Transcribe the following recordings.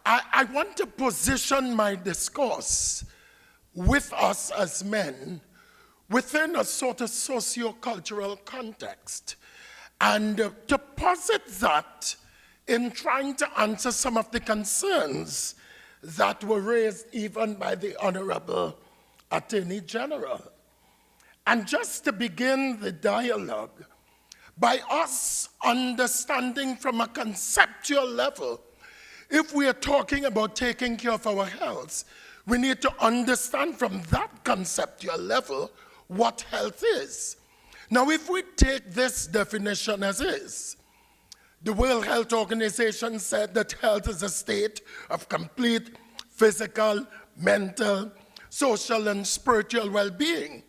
I want to position my discourse with us as men within a sort of socio-cultural context, and to posit that in trying to answer some of the concerns that were raised even by the Honorable Attorney General. And just to begin the dialogue, by us understanding from a conceptual level, if we are talking about taking care of our health, we need to understand from that conceptual level what health is. Now, if we take this definition as is, the World Health Organization said that health is a state of complete physical, mental, social, and spiritual well-being,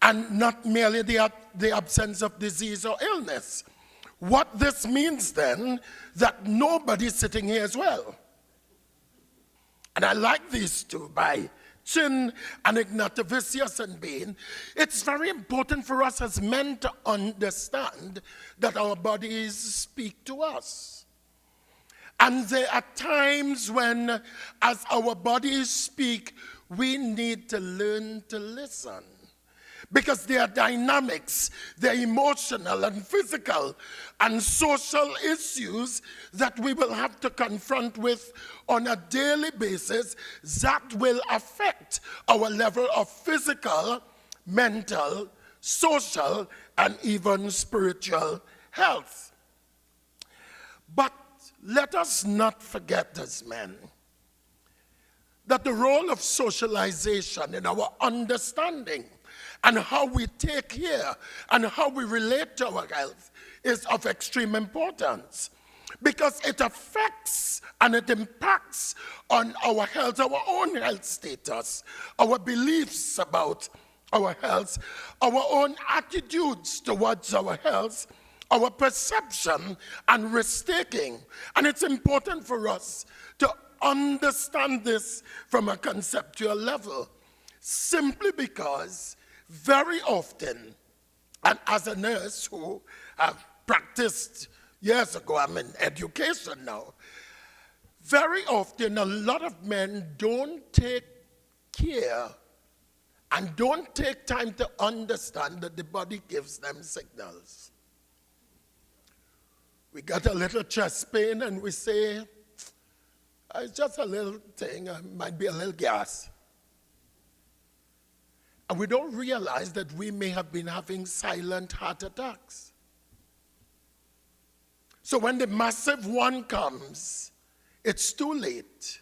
and not merely the absence of disease or illness. What this means then, that nobody sitting here is well. And I like these two by Chin and Ignatius and Bain. It's very important for us as men to understand that our bodies speak to us. And there are times when, as our bodies speak, we need to learn to listen. Because there are dynamics, there are emotional and physical and social issues that we will have to confront with on a daily basis that will affect our level of physical, mental, social, and even spiritual health. But let us not forget as men that the role of socialization in our understanding and how we take care and how we relate to our health is of extreme importance, because it affects and it impacts on our health, our own health status, our beliefs about our health, our own attitudes towards our health, our perception and risk-taking. And it's important for us to understand this from a conceptual level, simply because very often, and as a nurse who have practiced years ago, I'm in education now, very often a lot of men don't take care and don't take time to understand that the body gives them signals. We got a little chest pain and we say, it's just a little thing, it might be a little gas. And we don't realize that we may have been having silent heart attacks. So when the massive one comes, it's too late,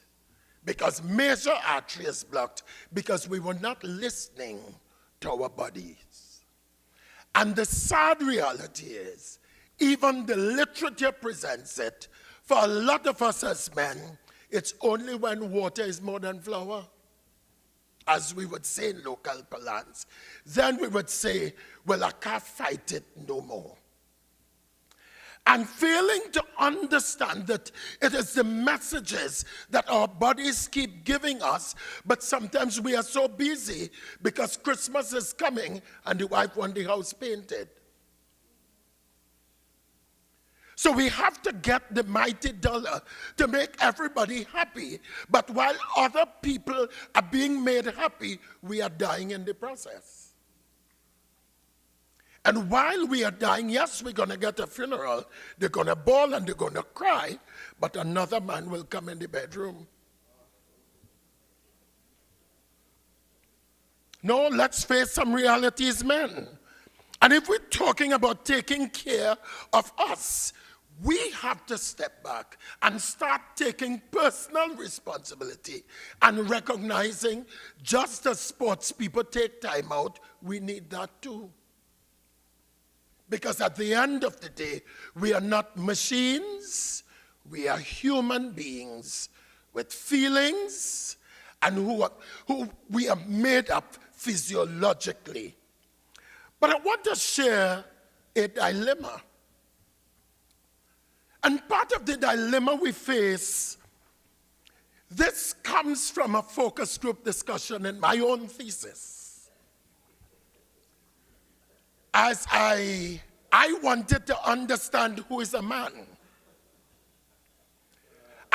because major artery is blocked because we were not listening to our bodies. And the sad reality is, even the literature presents it, for a lot of us as men, it's only when water is more than flour, as we would say in local parlance. Then we would say, well, I can't fight it no more. And failing to understand that it is the messages that our bodies keep giving us, but sometimes we are so busy because Christmas is coming and the wife wants the house painted. So we have to get the mighty dollar to make everybody happy. But while other people are being made happy, we are dying in the process. And while we are dying, yes, we're going to get a funeral. They're going to bawl and they're going to cry, but another man will come in the bedroom. No, let's face some realities, men. And if we're talking about taking care of us, we have to step back and start taking personal responsibility and recognizing, just as sports people take time out, we need that too. Because at the end of the day, we are not machines, we are human beings with feelings and who we are made up physiologically. But I want to share a dilemma. And part of the dilemma we face, this comes from a focus group discussion in my own thesis. As I wanted to understand who is a man.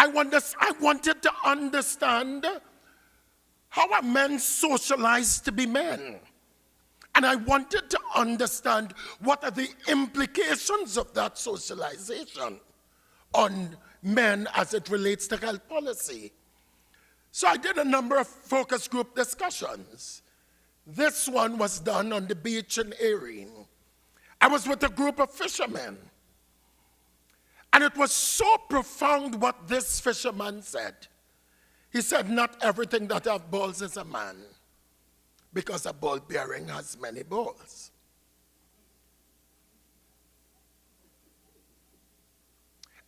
I wanted to understand how are men socialized to be men. And I wanted to understand what are the implications of that socialization on men as it relates to health policy. So I did a number of focus group discussions. This one was done on the beach in Erin. I was with a group of fishermen. And it was so profound what this fisherman said. He said, not everything that has balls is a man, because a ball bearing has many balls.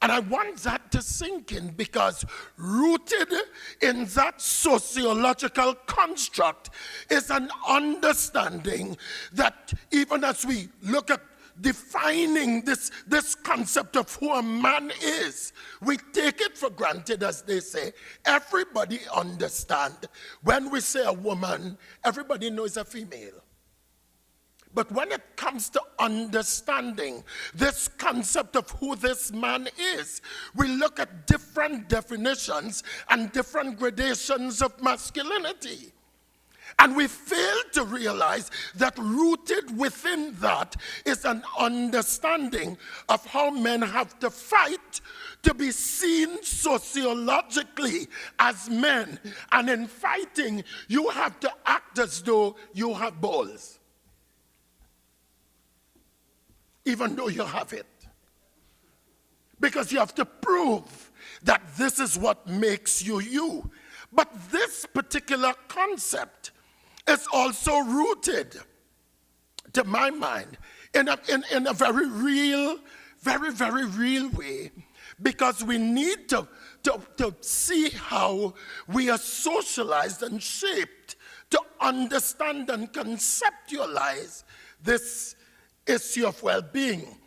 And I want that to sink in, because rooted in that sociological construct is an understanding that even as we look at defining this concept of who a man is, we take it for granted, as they say. Everybody understand. When we say a woman, everybody knows a female. But when it comes to understanding this concept of who this man is, we look at different definitions and different gradations of masculinity. And we fail to realize that rooted within that is an understanding of how men have to fight to be seen sociologically as men. And in fighting, you have to act as though you have balls, even though you have it. Because you have to prove that this is what makes you you. But this particular concept is also rooted, to my mind, in a very real, very real way, because we need to see how we are socialized and shaped to understand and conceptualize this issue of well-being.